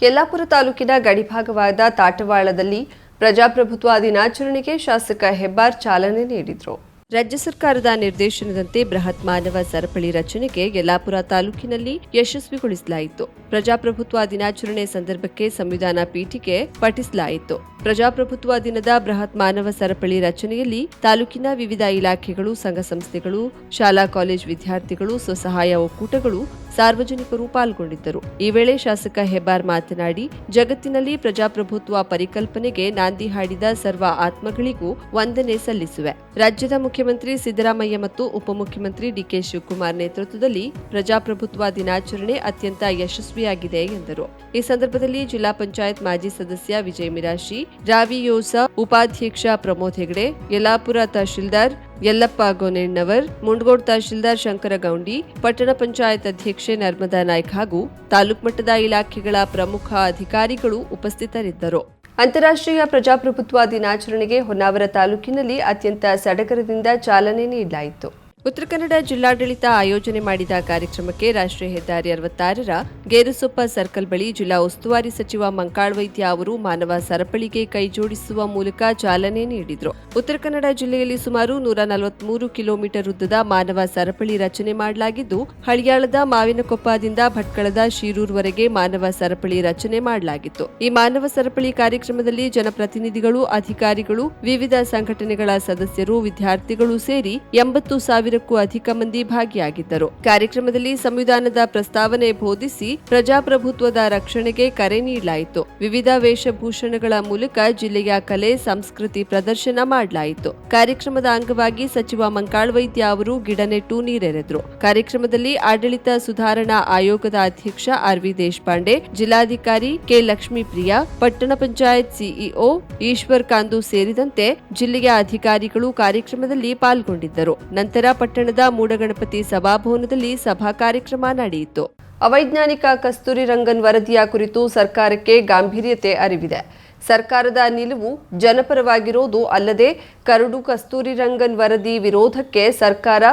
ಯಲ್ಲಾಪುರ ತಾಲೂಕಿನ ಗಡಿಭಾಗವಾದ ತಾಟವಾಳದಲ್ಲಿ ಪ್ರಜಾಪ್ರಭುತ್ವ ದಿನಾಚರಣೆಗೆ ಶಾಸಕ ಹೆಬ್ಬಾರ್ ಚಾಲನೆ ನೀಡಿದರು. ರಾಜ್ಯ ಸರ್ಕಾರದ ನಿರ್ದೇಶನದಂತೆ ಬೃಹತ್ ಮಾನವ ಸರಪಳಿ ರಚನೆಗೆ ಯಲ್ಲಾಪುರ ತಾಲೂಕಿನಲ್ಲಿ ಯಶಸ್ವಿಗೊಳಿಸಲಾಯಿತು. ಪ್ರಜಾಪ್ರಭುತ್ವ ದಿನಾಚರಣೆ ಸಂದರ್ಭಕ್ಕೆ ಸಂವಿಧಾನ ಪೀಠಿಕೆ ಪಠಿಸಲಾಯಿತು. ಪ್ರಜಾಪ್ರಭುತ್ವ ದಿನದ ಬೃಹತ್ ಮಾನವ ಸರಪಳಿ ರಚನೆಯಲ್ಲಿ ತಾಲೂಕಿನ ವಿವಿಧ ಇಲಾಖೆಗಳು, ಸಂಘ ಸಂಸ್ಥೆಗಳು, ಶಾಲಾ ಕಾಲೇಜು ವಿದ್ಯಾರ್ಥಿಗಳು, ಸ್ವಸಹಾಯ ಒಕ್ಕೂಟಗಳು, ಸಾರ್ವಜನಿಕರು ಪಾಲ್ಗೊಂಡಿದ್ದರು. ಈ ವೇಳೆ ಶಾಸಕ ಹೆಬ್ಬಾರ್ ಮಾತನಾಡಿ, ಜಗತ್ತಿನಲ್ಲಿ ಪ್ರಜಾಪ್ರಭುತ್ವ ಪರಿಕಲ್ಪನೆಗೆ ನಾಂದಿ ಹಾಡಿದ ಸರ್ವ ಆತ್ಮಗಳಿಗೂ ವಂದನೆ ಸಲ್ಲಿಸುವೆ. ರಾಜ್ಯದ ಮುಖ್ಯಮಂತ್ರಿ ಸಿದ್ದರಾಮಯ್ಯ ಮತ್ತು ಉಪಮುಖ್ಯಮಂತ್ರಿ ಡಿಕೆ ಶಿವಕುಮಾರ್ ನೇತೃತ್ವದಲ್ಲಿ ಪ್ರಜಾಪ್ರಭುತ್ವ ದಿನಾಚರಣೆ ಅತ್ಯಂತ ಯಶಸ್ವಿಯಾಗಿದೆ ಎಂದರು. ಈ ಸಂದರ್ಭದಲ್ಲಿ ಜಿಲ್ಲಾ ಪಂಚಾಯತ್ ಮಾಜಿ ಸದಸ್ಯ ವಿಜಯ್ ಮಿರಾಶಿ, ರಾವಿಯೋಸ ಉಪಾಧ್ಯಕ್ಷ ಪ್ರಮೋದ್ ಹೆಗಡೆ, ಯಲ್ಲಾಪುರ ತಹಶೀಲ್ದಾರ್ ಯಲ್ಲಪ್ಪ ಗೋನೆಣ್ಣವರ್, ಮುಂಡಗೋಡ್ ತಹಶೀಲ್ದಾರ್ ಶಂಕರಗೌಂಡಿ, ಪಟ್ಟಣ ಪಂಚಾಯತ್ ಅಧ್ಯಕ್ಷೆ ನರ್ಮದಾ ನಾಯ್ಕ್ ಹಾಗೂ ತಾಲೂಕು ಮಟ್ಟದ ಇಲಾಖೆಗಳ ಪ್ರಮುಖ ಅಧಿಕಾರಿಗಳು ಉಪಸ್ಥಿತರಿದ್ದರು. ಅಂತಾರಾಷ್ಟ್ರೀಯ ಪ್ರಜಾಪ್ರಭುತ್ವ ದಿನಾಚರಣೆಗೆ ಹೊನ್ನಾವರ ತಾಲೂಕಿನಲ್ಲಿ ಅತ್ಯಂತ ಸಡಗರದಿಂದ ಚಾಲನೆ ನೀಡಲಾಯಿತು. ಉತ್ತರ ಕನ್ನಡ ಜಿಲ್ಲಾಡಳಿತ ಆಯೋಜನೆ ಮಾಡಿದ ಕಾರ್ಯಕ್ರಮಕ್ಕೆ ರಾಷ್ಟ್ರೀಯ ಹೆದ್ದಾರಿ 66ರ ಗೇರುಸೊಪ್ಪ ಸರ್ಕಲ್ ಬಳಿ ಜಿಲ್ಲಾ ಉಸ್ತುವಾರಿ ಸಚಿವ ಮಂಕಾಳ್ ವೈದ್ಯ ಅವರು ಮಾನವ ಸರಪಳಿಗೆ ಕೈಜೋಡಿಸುವ ಮೂಲಕ ಚಾಲನೆ ನೀಡಿದರು. ಉತ್ತರ ಕನ್ನಡ ಜಿಲ್ಲೆಯಲ್ಲಿ ಸುಮಾರು 143 ಕಿಲೋಮೀಟರ್ ಉದ್ದದ ಮಾನವ ಸರಪಳಿ ರಚನೆ ಮಾಡಲಾಗಿದ್ದು, ಹಳಿಯಾಳದ ಮಾವಿನಕೊಪ್ಪದಿಂದ ಭಟ್ಕಳದ ಶೀರೂರ್ವರೆಗೆ ಮಾನವ ಸರಪಳಿ ರಚನೆ ಮಾಡಲಾಗಿತ್ತು. ಈ ಮಾನವ ಸರಪಳಿ ಕಾರ್ಯಕ್ರಮದಲ್ಲಿ ಜನಪ್ರತಿನಿಧಿಗಳು, ಅಧಿಕಾರಿಗಳು, ವಿವಿಧ ಸಂಘಟನೆಗಳ ಸದಸ್ಯರು, ವಿದ್ಯಾರ್ಥಿಗಳು ಸೇರಿ 80,000 ಕ್ಕೂ ಅಧಿಕ ಮಂದಿ ಭಾಗಿಯಾಗಿದ್ದರು. ಕಾರ್ಯಕ್ರಮದಲ್ಲಿ ಸಂವಿಧಾನದ ಪ್ರಸ್ತಾವನೆ ಬೋಧಿಸಿ ಪ್ರಜಾಪ್ರಭುತ್ವದ ರಕ್ಷಣೆಗೆ ಕರೆ ನೀಡಲಾಯಿತು. ವಿವಿಧ ವೇಷಭೂಷಣಗಳ ಮೂಲಕ ಜಿಲ್ಲೆಯ ಕಲೆ, ಸಂಸ್ಕೃತಿ ಪ್ರದರ್ಶನ ಮಾಡಲಾಯಿತು. ಕಾರ್ಯಕ್ರಮದ ಅಂಗವಾಗಿ ಸಚಿವ ಮಂಕಾಳ್ ವೈದ್ಯ ಅವರು ಗಿಡ ನೆಟ್ಟು ನೀರೆರೆದರು. ಕಾರ್ಯಕ್ರಮದಲ್ಲಿ ಆಡಳಿತ ಸುಧಾರಣಾ ಆಯೋಗದ ಅಧ್ಯಕ್ಷ ಆರ್.ವಿ. ದೇಶಪಾಂಡೆ, ಜಿಲ್ಲಾಧಿಕಾರಿ ಕೆ. ಲಕ್ಷ್ಮೀಪ್ರಿಯಾ, ಪಟ್ಟಣ ಪಂಚಾಯತ್ ಸಿಇಒ ಈಶ್ವರ್ ಕಾಂದು ಸೇರಿದಂತೆ ಜಿಲ್ಲೆಯ ಅಧಿಕಾರಿಗಳು ಕಾರ್ಯಕ್ರಮದಲ್ಲಿ ಪಾಲ್ಗೊಂಡಿದ್ದರು. ನಂತರ ಪಟ್ಟಣದ ಮೂಡಗಣಪತಿ ಸಭಾಭವನದಲ್ಲಿ ಸಭಾ ಕಾರ್ಯಕ್ರಮ ನಡೆಯಿತು. ಅವೈಜ್ಞಾನಿಕ ಕಸ್ತೂರಿ ರಂಗನ್ ವರದಿಯ ಕುರಿತು ಸರ್ಕಾರಕ್ಕೆ ಗಾಂಭೀರ್ಯತೆ ಅರಿವಿದೆ. ಸರ್ಕಾರದ ನಿಲುವು ಜನಪರವಾಗಿರೋದು ಅಲ್ಲದೆ ಕರಡು ಕಸ್ತೂರಿ ರಂಗನ್ ವರದಿ ವಿರೋಧಕ್ಕೆ ಸರ್ಕಾರ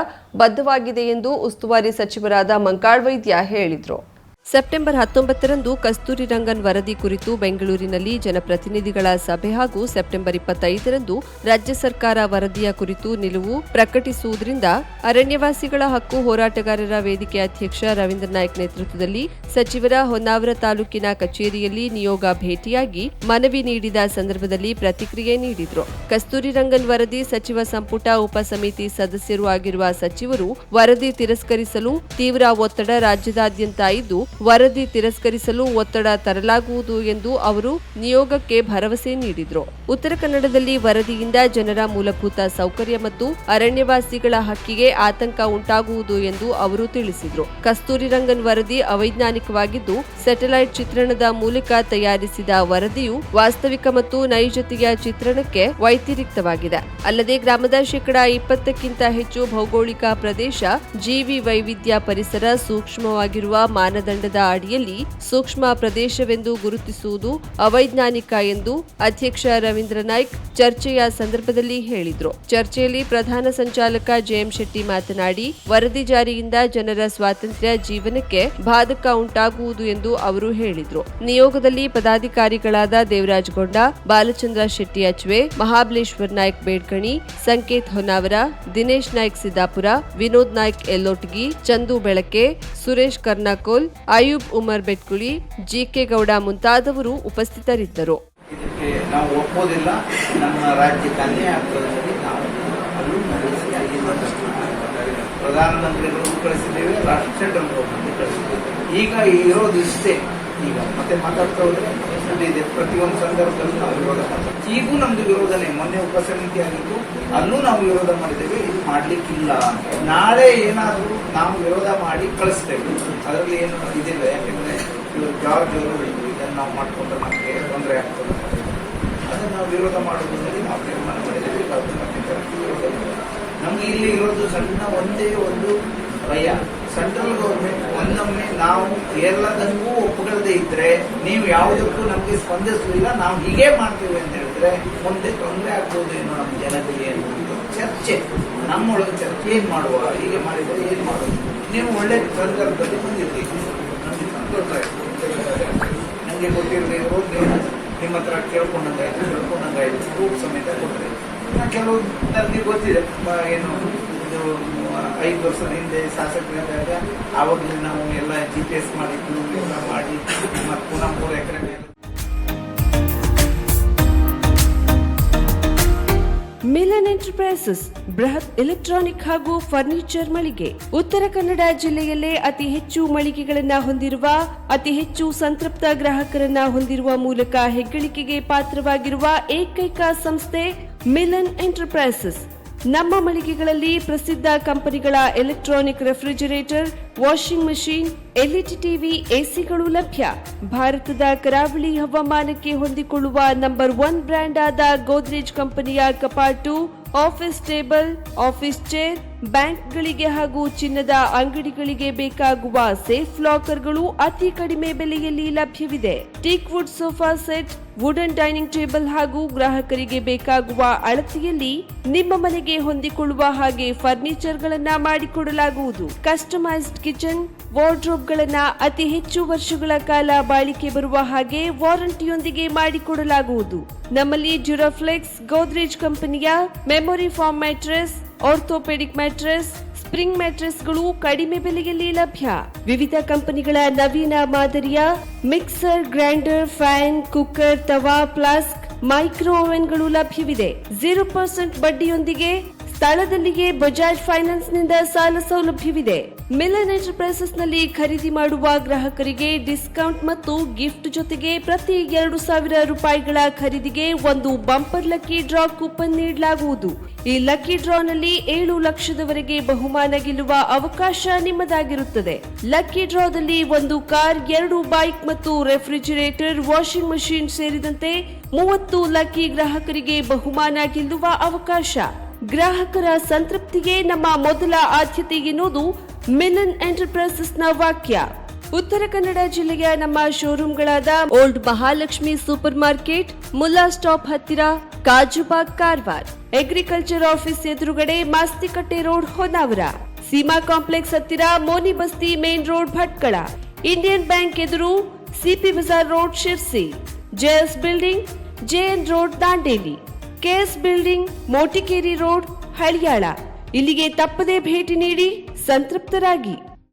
ಬದ್ಧವಾಗಿದೆ ಎಂದು ಉಸ್ತುವಾರಿ ಸಚಿವರಾದ ಮಂಕಾಳ್ ವೈದ್ಯ ಹೇಳಿದರು. ಸೆಪ್ಟೆಂಬರ್ 19ರಂದು ಕಸ್ತೂರಿ ರಂಗನ್ ವರದಿ ಕುರಿತು ಬೆಂಗಳೂರಿನಲ್ಲಿ ಜನಪ್ರತಿನಿಧಿಗಳ ಸಭೆ ಹಾಗೂ ಸೆಪ್ಟೆಂಬರ್ 25ರಂದು ರಾಜ್ಯ ಸರ್ಕಾರ ವರದಿಯ ಕುರಿತು ನಿಲುವು ಪ್ರಕಟಿಸುವುದರಿಂದ ಅರಣ್ಯವಾಸಿಗಳ ಹಕ್ಕು ಹೋರಾಟಗಾರರ ವೇದಿಕೆ ಅಧ್ಯಕ್ಷ ರವೀಂದ್ರ ನಾಯ್ಕ್ ನೇತೃತ್ವದಲ್ಲಿ ಸಚಿವರ ಹೊನ್ನಾವರ ತಾಲೂಕಿನ ಕಚೇರಿಯಲ್ಲಿ ನಿಯೋಗ ಭೇಟಿಯಾಗಿ ಮನವಿ ನೀಡಿದ ಸಂದರ್ಭದಲ್ಲಿ ಪ್ರತಿಕ್ರಿಯೆ ನೀಡಿದರು. ಕಸ್ತೂರಿ ರಂಗನ್ ವರದಿ ಸಚಿವ ಸಂಪುಟ ಉಪಸಮಿತಿ ಸದಸ್ಯರು ಆಗಿರುವ ಸಚಿವರು ವರದಿ ತಿರಸ್ಕರಿಸಲು ತೀವ್ರ ಒತ್ತಡ ರಾಜ್ಯದಾದ್ಯಂತ ಇದ್ದು, ವರದಿ ತಿರಸ್ಕರಿಸಲು ಒತ್ತಡ ತರಲಾಗುವುದು ಎಂದು ಅವರು ನಿಯೋಗಕ್ಕೆ ಭರವಸೆ ನೀಡಿದರು. ಉತ್ತರ ಕನ್ನಡದಲ್ಲಿ ವರದಿಯಿಂದ ಜನರ ಮೂಲಭೂತ ಸೌಕರ್ಯ ಮತ್ತು ಅರಣ್ಯವಾಸಿಗಳ ಹಕ್ಕಿಗೆ ಆತಂಕ ಉಂಟಾಗುವುದು ಎಂದು ಅವರು ತಿಳಿಸಿದರು. ಕಸ್ತೂರಿ ರಂಗನ್ ವರದಿ ಅವೈಜ್ಞಾನಿಕವಾಗಿದ್ದು, ಸ್ಯಾಟಲೈಟ್ ಚಿತ್ರಣದ ಮೂಲಕ ತಯಾರಿಸಿದ ವರದಿಯು ವಾಸ್ತವಿಕ ಮತ್ತು ನೈಜತೆಯ ಚಿತ್ರಣಕ್ಕೆ ವೈತಿರಿಕ್ತವಾಗಿದೆ. ಅಲ್ಲದೆ ಗ್ರಾಮದ 20%ಕ್ಕಿಂತ ಹೆಚ್ಚು ಭೌಗೋಳಿಕ ಪ್ರದೇಶ, ಜೀವಿ ವೈವಿಧ್ಯ, ಪರಿಸರ ಸೂಕ್ಷ್ಮವಾಗಿರುವ ಮಾನದಂಡದ ಅಡಿಯಲ್ಲಿ ಸೂಕ್ಷ್ಮ ಪ್ರದೇಶವೆಂದು ಗುರುತಿಸುವುದು ಅವೈಜ್ಞಾನಿಕ ಎಂದು ಅಧ್ಯಕ್ಷ ರವೀಂದ್ರ ನಾಯ್ಕ್ ಚರ್ಚೆಯ ಸಂದರ್ಭದಲ್ಲಿ ಹೇಳಿದರು. ಚರ್ಚೆಯಲ್ಲಿ ಪ್ರಧಾನ ಸಂಚಾಲಕ ಜೆಎಂ ಶೆಟ್ಟಿ ಮಾತನಾಡಿ, ವರದಿ ಜಾರಿಯಿಂದ ಜನರ ಸ್ವಾತಂತ್ರ್ಯ ಜೀವನಕ್ಕೆ ಬಾಧಕ ಉಂಟಾಗುವುದು ಎಂದು ಅವರು ಹೇಳಿದರು. ನಿಯೋಗದಲ್ಲಿ ಪದಾಧಿಕಾರಿಗಳಾದ ದೇವರಾಜ್ ಗೊಂಡ, ಬಾಲಚಂದ್ರ ಶೆಟ್ಟಿ ಅಚ್ವೆ, ಮಹಾಬಲೇಶ್ವರ್ ನಾಯ್ಕ್ ಬೇಡ್ಕಣಿ, ಸಂಕೇತ್ ಹೊನ್ನಾವರ, ದಿನೇಶ್ ನಾಯ್ಕ್ ಸಿದ್ದಾಪುರ, ವಿನೋದ್ ನಾಯ್ಕ್ ಎಲ್ಲೋಟಗಿ, ಚಂದು ಬೆಳಕೆ, ಸುರೇಶ್ ಕರ್ನಾಕೋಲ್, ಆಯೂಬ್ ಉಮರ್ ಬೆಟ್ಕುಳಿ, ಜಿಕೆ ಗೌಡ ಮುಂತಾದವರು ಉಪಸ್ಥಿತರಿದ್ದರು. ಇದಕ್ಕೆ ನಾವು ಒಪ್ಪೋದಿಲ್ಲ. ನಮ್ಮ ರಾಜ್ಯಕ್ಕೆ ಅನ್ಯಾಯ ಆಗ್ತದೆ. ನಾವು ಅಲ್ಲೂ ಪ್ರಧಾನಮಂತ್ರಿಗಳು ಕಳಿಸಿದ್ದೇವೆ, ಸೆಂಟ್ರಲ್ ಗೌರ್ಮೆಂಟ್ ಕಳಿಸಿದ್ದೇವೆ. ಈಗ ಇರೋದು ಇಷ್ಟೇ. ಈಗ ಮತ್ತೆ ಮಾತಾಡ್ತಾ ಹೋದ್ರೆ ಇದೆ. ಪ್ರತಿಯೊಂದು ಸಂದರ್ಭದಲ್ಲೂ ನಾವು ವಿರೋಧ ಮಾಡ್ತೇವೆ. ಈಗೂ ನಮ್ದು ವಿರೋಧನೆ. ಮೊನ್ನೆ ಉಪಸಮಿತಿ ಆಗಿದ್ದು, ಅಲ್ಲೂ ನಾವು ವಿರೋಧ ಮಾಡಿದ್ದೇವೆ. ಇದು ಮಾಡ್ಲಿಕ್ಕಿಲ್ಲ. ನಾಳೆ ಏನಾದರೂ ನಾವು ವಿರೋಧ ಮಾಡಿ ಕಳಿಸ್ತೇವೆ. ಅದರಲ್ಲಿ ಏನು ಇದಿಲ್ಲ. ಯಾಕೆಂದ್ರೆ ಇವರು ಜಾರ್ಜ್ ಅವರು ಇದನ್ನು ನಾವು ಮಾಡಿಕೊಂಡ್ರೆ ನಮಗೆ ತೊಂದರೆ ಆಗ್ತದೆ. ಅದನ್ನು ನಾವು ವಿರೋಧ ಮಾಡುವುದರಲ್ಲಿ ನಾವು ತೀರ್ಮಾನ ಮಾಡಿದ್ದೇವೆ. ನಮ್ಗೆ ಇಲ್ಲಿ ಇರೋದು ಸಣ್ಣ ಒಂದೇ ಒಂದು ಭಯ. ಸೆಂಟ್ರಲ್ ಗೌರ್ಮೆಂಟ್ ಒಂದೊಮ್ಮೆ ನಾವು ಎಲ್ಲದಕ್ಕೂ ಒಪ್ಪುಗಳದೇ ಇದ್ರೆ, ನೀವು ಯಾವುದಕ್ಕೂ ನಮಗೆ ಸ್ಪಂದಿಸಲಿಲ್ಲ, ನಾವು ಹೀಗೆ ಮಾಡ್ತೇವೆ ಅಂತ ಹೇಳಿದ್ರೆ ಮುಂದೆ ತೊಂದರೆ ಆಗ್ಬೋದು ಏನೋ ನಮ್ಮ ಜನತೆಗೆ ಎನ್ನುವುದು ಚರ್ಚೆ. ನಮ್ಮೊಳಗೆ ಚರ್ಚೆ ಏನ್ ಮಾಡುವ, ಹೀಗೆ ಮಾಡಿದರೆ ಏನ್ ಮಾಡುವುದು. ನೀವು ಒಳ್ಳೆ ಸಂದರ್ಭದಲ್ಲಿ ಬಂದಿರ್ತೀವಿ, ನಮಗೆ ಸಂತೋಷ ಆಯ್ತು. ನಿಮಗೆ ಗೊತ್ತಿರದೇ ಇರೋ ನಿಮ್ಮ ಹತ್ರ ಕೇಳ್ಕೊಂಡಂಗಾಯ್ತು ಪ್ರೂಫ್ ಸಮೇತ ಕೊಟ್ಟರೆ ಕೆಲವು ನನಗೆ ಗೊತ್ತಿದೆ ಏನು ಇದು 5 ವರ್ಷದ ಹಿಂದೆ ಶಾಸಕರಿದ್ದಾಗ ಆವಾಗಲೇ ನಾವು ಎಲ್ಲ GPS ಮಾಡಿದ್ದು ಎಲ್ಲ ಮಾಡಿ ಮತ್ತು ಪುನಃ 3 ಎಕರೆ ಮೇಲೆ. ಮಿಲನ್ ಎಂಟರ್ಪ್ರೈಸಸ್ ಬೃಹತ್ ಎಲೆಕ್ಟ್ರಾನಿಕ್ ಹಾಗೂ ಫರ್ನಿಚರ್ ಮಳಿಗೆ. ಉತ್ತರ ಕನ್ನಡ ಜಿಲ್ಲೆಯಲ್ಲೇ ಅತಿ ಹೆಚ್ಚು ಮಳಿಗೆಗಳನ್ನ ಹೊಂದಿರುವ, ಅತಿ ಹೆಚ್ಚು ಸಂತೃಪ್ತ ಗ್ರಾಹಕರನ್ನ ಹೊಂದಿರುವ ಮೂಲಕ ಹೆಗ್ಗಳಿಕೆಗೆ ಪಾತ್ರವಾಗಿರುವ ಏಕೈಕ ಸಂಸ್ಥೆ ಮಿಲನ್ ಎಂಟರ್ಪ್ರೈಸಸ್. ನಮ್ಮ ಮಳಿಗೆಗಳಲ್ಲಿ ಪ್ರಸಿದ್ಧ ಕಂಪನಿಗಳ electronic refrigerator, washing machine, LED TV, ಎಸಿಗಳು ಲಭ್ಯ. ಭಾರತದ ಕರಾವಳಿ ಹವಾಮಾನಕ್ಕೆ ಹೊಂದಿಕೊಳ್ಳುವ ನಂಬರ್ 1 ಬ್ರ್ಯಾಂಡ್ ಆದ ಗೋದ್ರೇಜ್ ಕಂಪನಿಯ ಕಪಾಟು, ಆಫೀಸ್ ಟೇಬಲ್, ಆಫೀಸ್ ಚೇರ್, ಬ್ಯಾಂಕ್ಗಳಿಗೆ ಹಾಗೂ ಚಿನ್ನದ ಅಂಗಡಿಗಳಿಗೆ ಬೇಕಾಗುವ ಸೇಫ್ ಲಾಕರ್ಗಳು ಅತಿ ಕಡಿಮೆ ಬೆಲೆಯಲ್ಲಿ ಲಭ್ಯವಿದೆ. Teak wood sofa set, wooden dining table ಹಾಗೂ ಗ್ರಾಹಕರಿಗೆ ಬೇಕಾಗುವ ಅಳತೆಯಲ್ಲಿ ನಿಮ್ಮ ಮನೆಗೆ ಹೊಂದಿಕೊಳ್ಳುವ ಹಾಗೆ ಫರ್ನಿಚರ್ಗಳನ್ನ ಮಾಡಿಕೊಡಲಾಗುವುದು. ಕಸ್ಟಮೈಸ್ಡ್ ಕಿಚನ್, ವಾರ್ಡ್ರೋಬ್ಗಳನ್ನ ಅತಿ ಹೆಚ್ಚು ವರ್ಷಗಳ ಕಾಲ ಬಾಳಿಕೆ ಬರುವ ಹಾಗೆ ವಾರಂಟಿಯೊಂದಿಗೆ ಮಾಡಿಕೊಡಲಾಗುವುದು. ನಮ್ಮಲ್ಲಿ ಡ್ಯೂರಾಫ್ಲೆಕ್ಸ್, ಗೋದ್ರೇಜ್ ಕಂಪನಿಯ memory foam mattress, orthopedic mattress, spring ಮ್ಯಾಟ್ರೆಸ್ಗಳು ಕಡಿಮೆ ಬೆಲೆಯಲ್ಲಿ ಲಭ್ಯ. ವಿವಿಧ ಕಂಪನಿಗಳ ನವೀನ ಮಾದರಿಯ ಮಿಕ್ಸರ್, ಗ್ರೈಂಡರ್, ಫ್ಯಾನ್, ಕುಕ್ಕರ್, ತವಾ, ಫ್ಲಾಸ್ಕ್, ಮೈಕ್ರೋ ಓವೆನ್ಗಳು ಲಭ್ಯವಿದೆ. 0% ಬಡ್ಡಿಯೊಂದಿಗೆ ಸ್ಥಳದಲ್ಲಿಯೇ ಬಜಾಜ್ ಫೈನಾನ್ಸ್ ನಿಂದ ಸಾಲ ಸೌಲಭ್ಯವಿದೆ. ಮಿಲನ್ ಎಂಟರ್ಪ್ರೈಸಸ್ ನಲ್ಲಿ ಖರೀದಿ ಮಾಡುವ ಗ್ರಾಹಕರಿಗೆ ಡಿಸ್ಕೌಂಟ್ ಮತ್ತು ಗಿಫ್ಟ್ ಜೊತೆಗೆ ಪ್ರತಿ 2,000 ರೂಪಾಯಿಗಳ ಖರೀದಿಗೆ ಒಂದು ಬಂಪರ್ ಲಕ್ಕಿ ಡ್ರಾ ಕೂಪನ್ ನೀಡಲಾಗುವುದು. ಈ ಲಕ್ಕಿ ಡ್ರಾನಲ್ಲಿ 7 ಲಕ್ಷದವರೆಗೆ ಬಹುಮಾನ ಗೆಲ್ಲುವ ಅವಕಾಶ ನಿಮ್ಮದಾಗಿರುತ್ತದೆ. ಲಕ್ಕಿ ಡ್ರಾದಲ್ಲಿ 1 ಕಾರ್, 2 ಬೈಕ್ ಮತ್ತು ರೆಫ್ರಿಜರೇಟರ್, ವಾಷಿಂಗ್ ಮಷೀನ್ ಸೇರಿದಂತೆ 30 ಲಕ್ಕಿ ಗ್ರಾಹಕರಿಗೆ ಬಹುಮಾನ ಗೆಲ್ಲುವ ಅವಕಾಶ. ಗ್ರಾಹಕರ ಸಂತೃಪ್ತಿಗೆ ನಮ್ಮ ಮೊದಲ ಆದ್ಯತೆ ಎನ್ನುವುದು ಮಿಲನ್ ಎಂಟರ್ಪ್ರೈಸಸ್ ನ ವಾಕ್ಯ. ಉತ್ತರ ಕನ್ನಡ ಜಿಲ್ಲೆಯ ನಮ್ಮ ಶೋರೂಮ್ಗಳಾದ old Mahalakshmi super market, Mulla stop ಹತ್ತಿರ, ಕಾಜುಬಾಗ್, ಕಾರವಾರ, ಅಗ್ರಿಕಲ್ಚರ್ ಆಫೀಸ್ ಎದುರುಗಡೆ, ಮಾಸ್ತಿಕಟ್ಟೆ ರೋಡ್, ಹೊನ್ನಾವರ, ಸೀಮಾ ಕಾಂಪ್ಲೆಕ್ಸ್ ಹತ್ತಿರ, Moni Basti main road, Bhatkal, Indian bank ಎದುರು, CP Bazar road, Sirsi, JS building, JN road, Dandeli, KS building, Motikeri road, Haliyal. ಇಲ್ಲಿಗೆ ತಪ್ಪದೇ ಭೇಟಿ ನೀಡಿ ಸಂತೃಪ್ತರಾಗಿ.